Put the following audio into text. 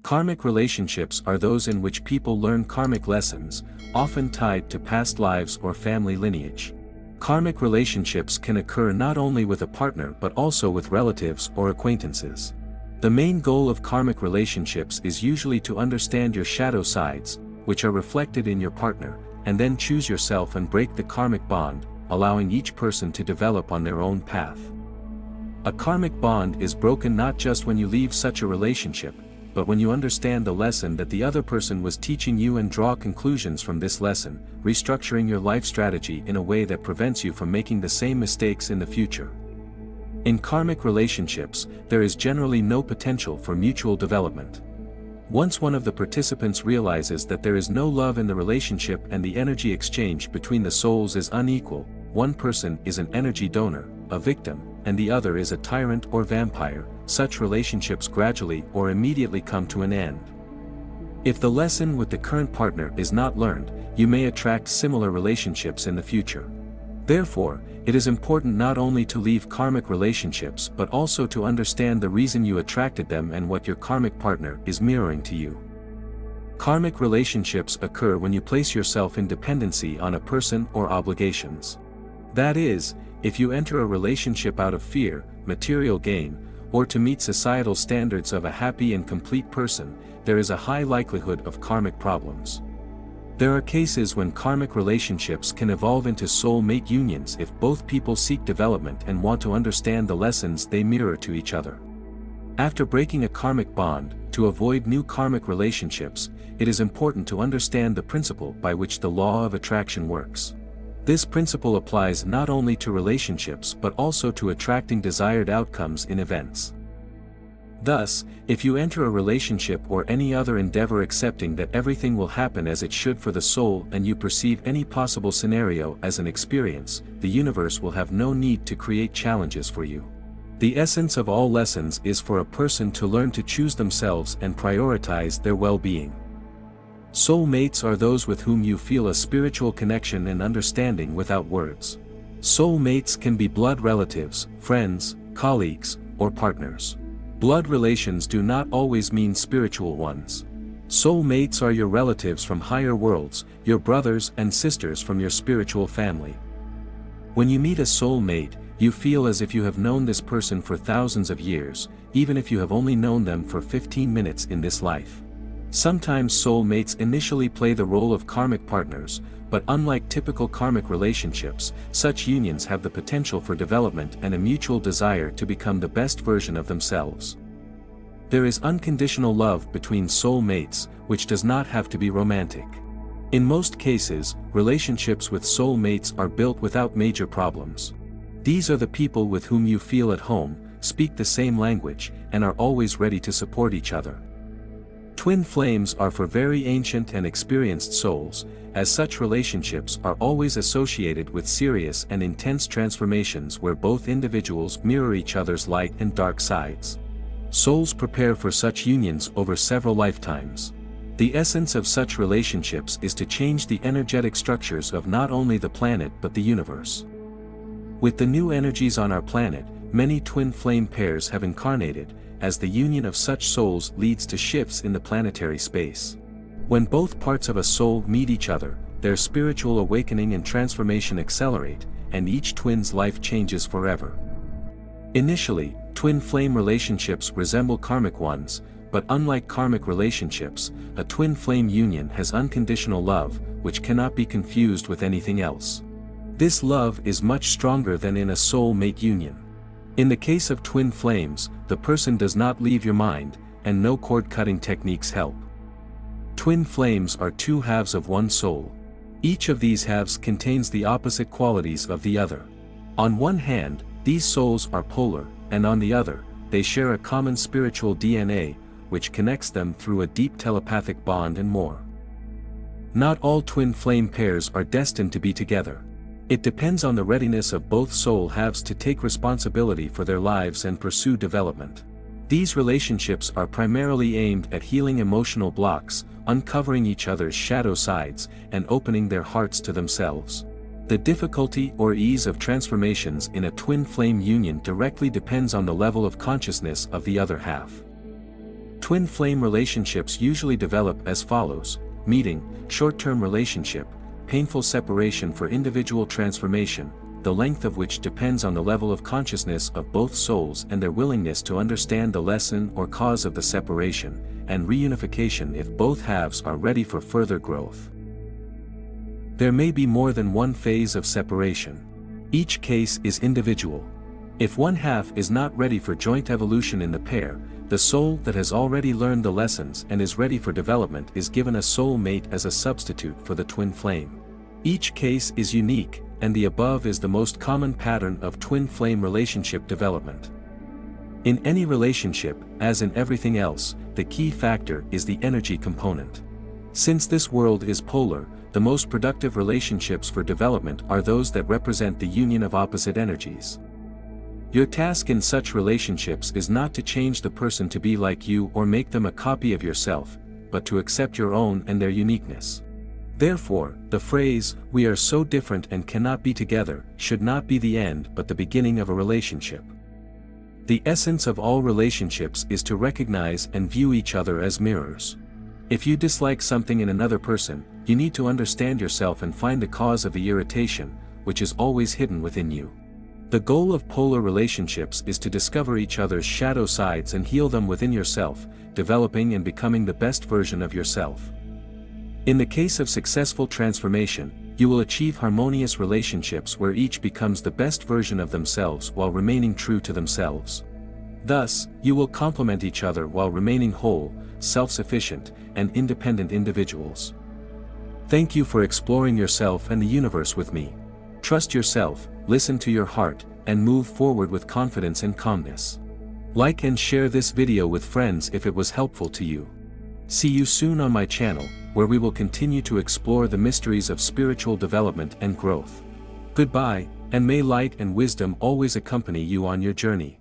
Karmic relationships are those in which people learn karmic lessons, often tied to past lives or family lineage. Karmic relationships can occur not only with a partner but also with relatives or acquaintances. The main goal of karmic relationships is usually to understand your shadow sides, which are reflected in your partner, and then choose yourself and break the karmic bond, allowing each person to develop on their own path. A karmic bond is broken not just when you leave such a relationship, but when you understand the lesson that the other person was teaching you and draw conclusions from this lesson, restructuring your life strategy in a way that prevents you from making the same mistakes in the future. In karmic relationships, there is generally no potential for mutual development. Once one of the participants realizes that there is no love in the relationship and the energy exchange between the souls is unequal, one person is an energy donor, a victim, and the other is a tyrant or vampire, such relationships gradually or immediately come to an end. If the lesson with the current partner is not learned, you may attract similar relationships in the future. Therefore, it is important not only to leave karmic relationships but also to understand the reason you attracted them and what your karmic partner is mirroring to you. Karmic relationships occur when you place yourself in dependency on a person or obligations. That is, if you enter a relationship out of fear, material gain, or to meet societal standards of a happy and complete person, there is a high likelihood of karmic problems. There are cases when karmic relationships can evolve into soulmate unions if both people seek development and want to understand the lessons they mirror to each other. After breaking a karmic bond, to avoid new karmic relationships, it is important to understand the principle by which the law of attraction works. This principle applies not only to relationships but also to attracting desired outcomes in events. Thus, if you enter a relationship or any other endeavor accepting that everything will happen as it should for the soul and you perceive any possible scenario as an experience, the universe will have no need to create challenges for you. The essence of all lessons is for a person to learn to choose themselves and prioritize their well-being. Soulmates are those with whom you feel a spiritual connection and understanding without words. Soulmates can be blood relatives, friends, colleagues, or partners. Blood relations do not always mean spiritual ones. Soulmates are your relatives from higher worlds, your brothers and sisters from your spiritual family. When you meet a soulmate, you feel as if you have known this person for thousands of years, even if you have only known them for 15 minutes in this life. Sometimes soulmates initially play the role of karmic partners, but unlike typical karmic relationships, such unions have the potential for development and a mutual desire to become the best version of themselves. There is unconditional love between soulmates, which does not have to be romantic. In most cases, relationships with soulmates are built without major problems. These are the people with whom you feel at home, speak the same language, and are always ready to support each other. Twin flames are for very ancient and experienced souls, as such relationships are always associated with serious and intense transformations where both individuals mirror each other's light and dark sides. Souls prepare for such unions over several lifetimes. The essence of such relationships is to change the energetic structures of not only the planet but the universe. With the new energies on our planet, many twin flame pairs have incarnated, as the union of such souls leads to shifts in the planetary space. When both parts of a soul meet each other, their spiritual awakening and transformation accelerate, and each twin's life changes forever. Initially, twin flame relationships resemble karmic ones, but unlike karmic relationships, a twin flame union has unconditional love, which cannot be confused with anything else. This love is much stronger than in a soul-mate union. In the case of twin flames, the person does not leave your mind, and no cord-cutting techniques help. Twin flames are two halves of one soul. Each of these halves contains the opposite qualities of the other. On one hand, these souls are polar, and on the other, they share a common spiritual DNA, which connects them through a deep telepathic bond and more. Not all twin flame pairs are destined to be together. It depends on the readiness of both soul halves to take responsibility for their lives and pursue development. These relationships are primarily aimed at healing emotional blocks, uncovering each other's shadow sides, and opening their hearts to themselves. The difficulty or ease of transformations in a twin flame union directly depends on the level of consciousness of the other half. Twin flame relationships usually develop as follows: meeting, short-term relationship, painful separation for individual transformation, the length of which depends on the level of consciousness of both souls and their willingness to understand the lesson or cause of the separation, and reunification if both halves are ready for further growth. There may be more than one phase of separation. Each case is individual. If one half is not ready for joint evolution in the pair, the soul that has already learned the lessons and is ready for development is given a soulmate as a substitute for the twin flame. Each case is unique, and the above is the most common pattern of twin flame relationship development. In any relationship, as in everything else, the key factor is the energy component. Since this world is polar, the most productive relationships for development are those that represent the union of opposite energies. Your task in such relationships is not to change the person to be like you or make them a copy of yourself, but to accept your own and their uniqueness. Therefore, the phrase, "we are so different and cannot be together," should not be the end but the beginning of a relationship. The essence of all relationships is to recognize and view each other as mirrors. If you dislike something in another person, you need to understand yourself and find the cause of the irritation, which is always hidden within you. The goal of polar relationships is to discover each other's shadow sides and heal them within yourself, developing and becoming the best version of yourself. In the case of successful transformation, you will achieve harmonious relationships where each becomes the best version of themselves while remaining true to themselves. Thus, you will complement each other while remaining whole, self-sufficient, and independent individuals. Thank you for exploring yourself and the universe with me. Trust yourself, listen to your heart, and move forward with confidence and calmness. Like and share this video with friends if it was helpful to you. See you soon on my channel, where we will continue to explore the mysteries of spiritual development and growth. Goodbye, and may light and wisdom always accompany you on your journey.